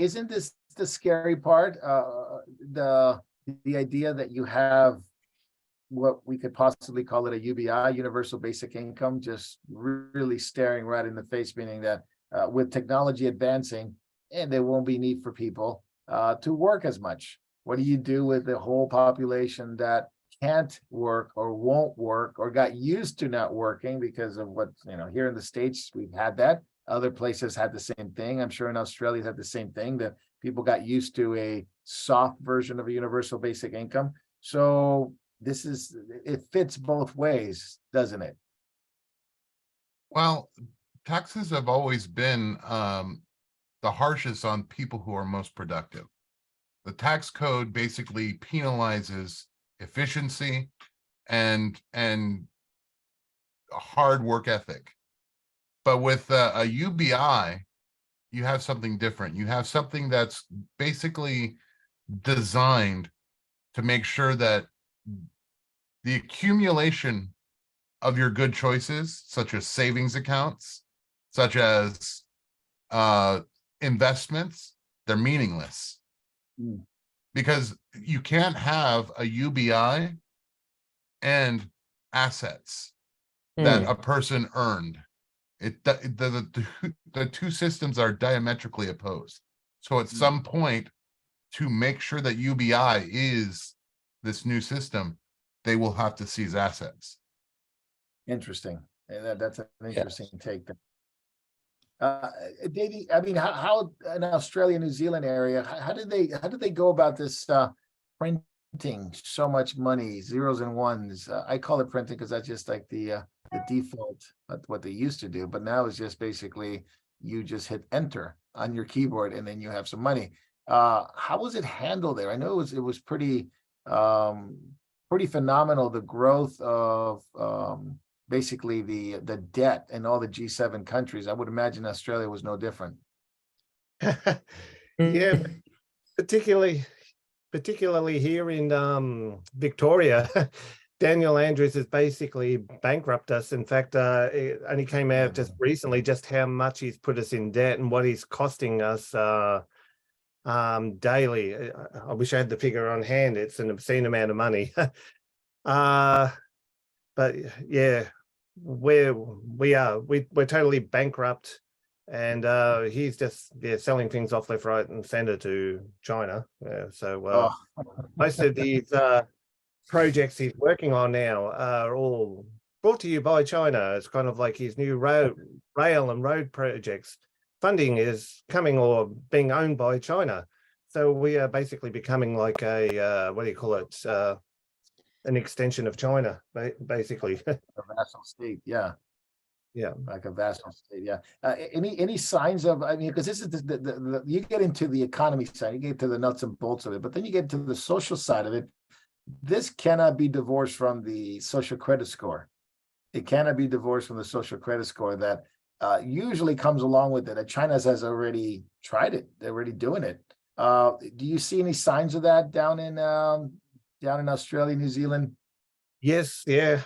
isn't this the scary part? The idea that you have what we could possibly call it a UBI, universal basic income, just really staring right in the face, meaning that with technology advancing, and there won't be need for people to work as much. What do you do with the whole population that can't work or won't work or got used to not working because of what, here in the States, we've had that. Other places had the same thing. I'm sure in Australia had the same thing, that people got used to a soft version of a universal basic income. So it fits both ways, doesn't it? Well, taxes have always been the harshest on people who are most productive. The tax code basically penalizes efficiency and hard work ethic. But with a UBI, you have something different. You have something that's basically designed to make sure that the accumulation of your good choices, such as savings accounts, such as investments, they're meaningless. Because you can't have a UBI and assets that a person earned. The two systems are diametrically opposed. So at some point, to make sure that UBI is this new system, they will have to seize assets. Interesting. And that's an interesting take. Davey, I mean, how in Australia, New Zealand area, how did they go about this printing so much money, zeros and ones? I call it printing because that's just like the default, what they used to do. But now it's just basically you just hit enter on your keyboard and then you have some money. How was it handled there? I know it was pretty phenomenal, the growth of basically the debt in all the G7 countries. I would imagine Australia was no different. Yeah, particularly here in Victoria. Daniel Andrews has basically bankrupted us. In fact, it only came out just recently just how much he's put us in debt and what he's costing us daily. I wish I had the figure on hand. It's an obscene amount of money. But yeah, we're totally bankrupt, and he's just selling things off left, right, and center to China. Most of these projects he's working on now are all brought to you by China. It's kind of like his new rail and road projects. Funding is coming or being owned by China. So we are basically becoming like a what do you call it? An extension of China, basically. A vassal state, yeah, like a vassal state, yeah. Any signs of? I mean, because this is the you get into the economy side, you get to the nuts and bolts of it, but then you get to the social side of it. This cannot be divorced from the social credit score. It cannot be divorced from the social credit score that usually comes along with it. China has already tried it; they're already doing it. Do you see any signs of that down in Australia, New Zealand? Yes, yeah.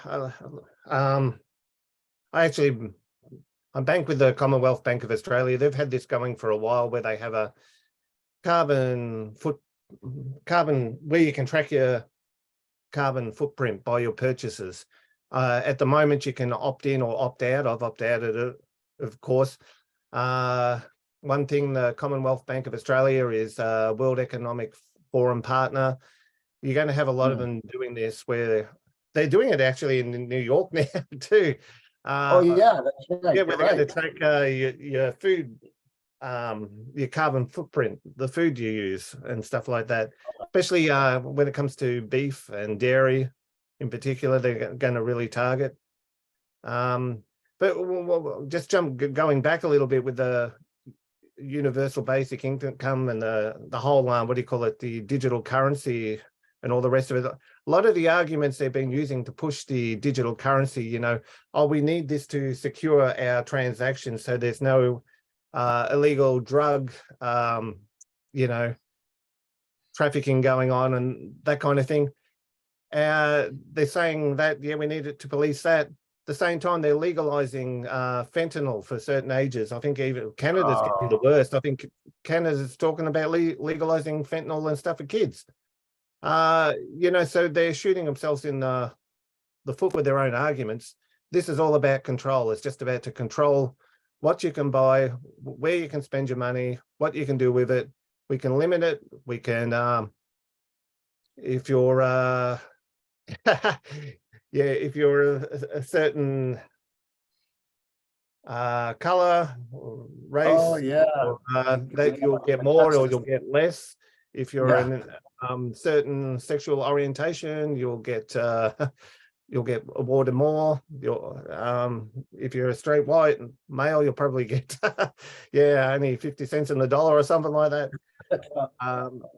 I'm banked with the Commonwealth Bank of Australia. They've had this going for a while, where they have a carbon where you can track your carbon footprint by your purchases. At the moment, you can opt in or opt out. I've opted out of it, of course. One thing, the Commonwealth Bank of Australia is a World Economic Forum partner. You're going to have a lot of them doing this, where they're doing it actually in New York now too. That's right. Yeah, where they're going to track your food, your carbon footprint, the food you use and stuff like that. Especially when it comes to beef and dairy in particular, they're going to really target. But just going back a little bit with the universal basic income and the whole, what do you call it, the digital currency and all the rest of it. A lot of the arguments they've been using to push the digital currency, we need this to secure our transactions so there's no illegal drug, trafficking going on and that kind of thing. They're saying that, we need it to police that. the same time, they're legalizing fentanyl for certain ages. I think even Canada's getting the Oh. worst. I think Canada's talking about legalizing fentanyl and stuff for kids. You know, so they're shooting themselves in the foot with their own arguments. This is all about control. It's just about to control what you can buy, where you can spend your money, what you can do with it. We can limit it. We can, if you're, yeah, if you're a certain color or race, Oh, yeah. or, that you'll get more or you'll get less. If you're Yeah. in certain sexual orientation, you'll get awarded more. If you're a straight white male, you'll probably get yeah, only 50 cents in the dollar or something like that.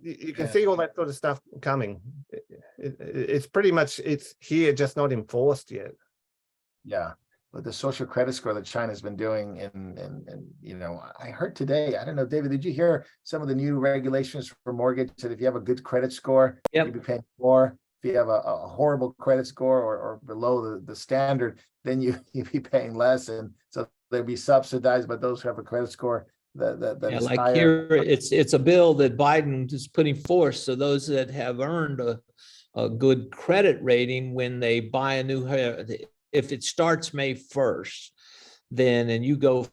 You can Yeah. see all that sort of stuff coming. It's pretty much, it's here, just not enforced yet. Yeah, but the social credit score that China's been doing, and you know, I heard today, I don't know, David, did you hear some of the new regulations for mortgage that if you have a good credit score, Yep. you'd be paying more. If you have a horrible credit score or below the standard, then you'd be paying less, and so they'd be subsidized by those who have a credit score that Yeah, is like higher. here, it's a bill that Biden is putting forth. So those that have earned a good credit rating when they buy a new, if it starts May 1st, then, and you go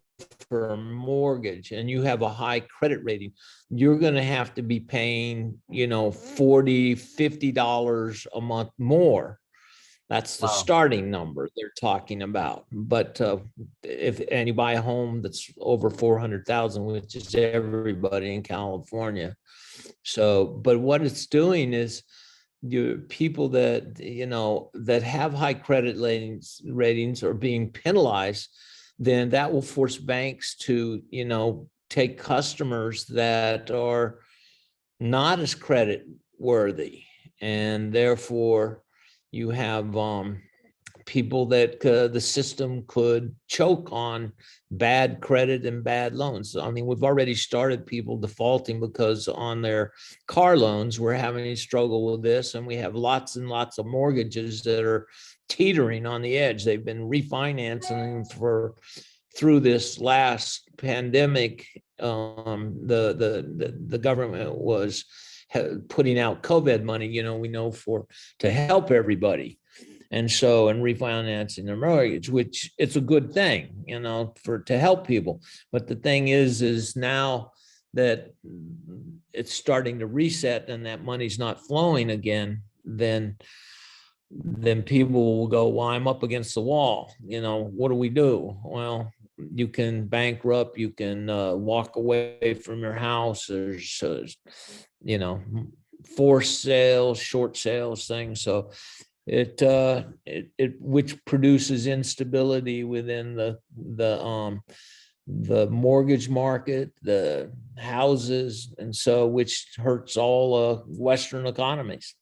for a mortgage and you have a high credit rating, you're going to have to be paying, you know, $40, $50 a month more. That's the Wow. starting number they're talking about. But and you buy a home that's over 400,000, which is everybody in California. So, but what it's doing is your people that, you know, that have high credit ratings are being penalized. Then that will force banks to, you know, take customers that are not as credit worthy, and therefore you have people that the system could choke on bad credit and bad loans. I mean, we've already started people defaulting because on their car loans, we're having a struggle with this, and we have lots and lots of mortgages that are teetering on the edge. They've been refinancing through this last pandemic. The government was putting out COVID money, you know, we know to help everybody. And so, and refinancing their mortgage, which it's a good thing, you know, to help people. But the thing is now that it's starting to reset and that money's not flowing again, then people will go, well, I'm up against the wall. You know, what do we do? Well, you can bankrupt, you can walk away from your house. There's, you know, forced sales, short sales things. So it which produces instability within the mortgage market, the houses, and so which hurts all Western economies.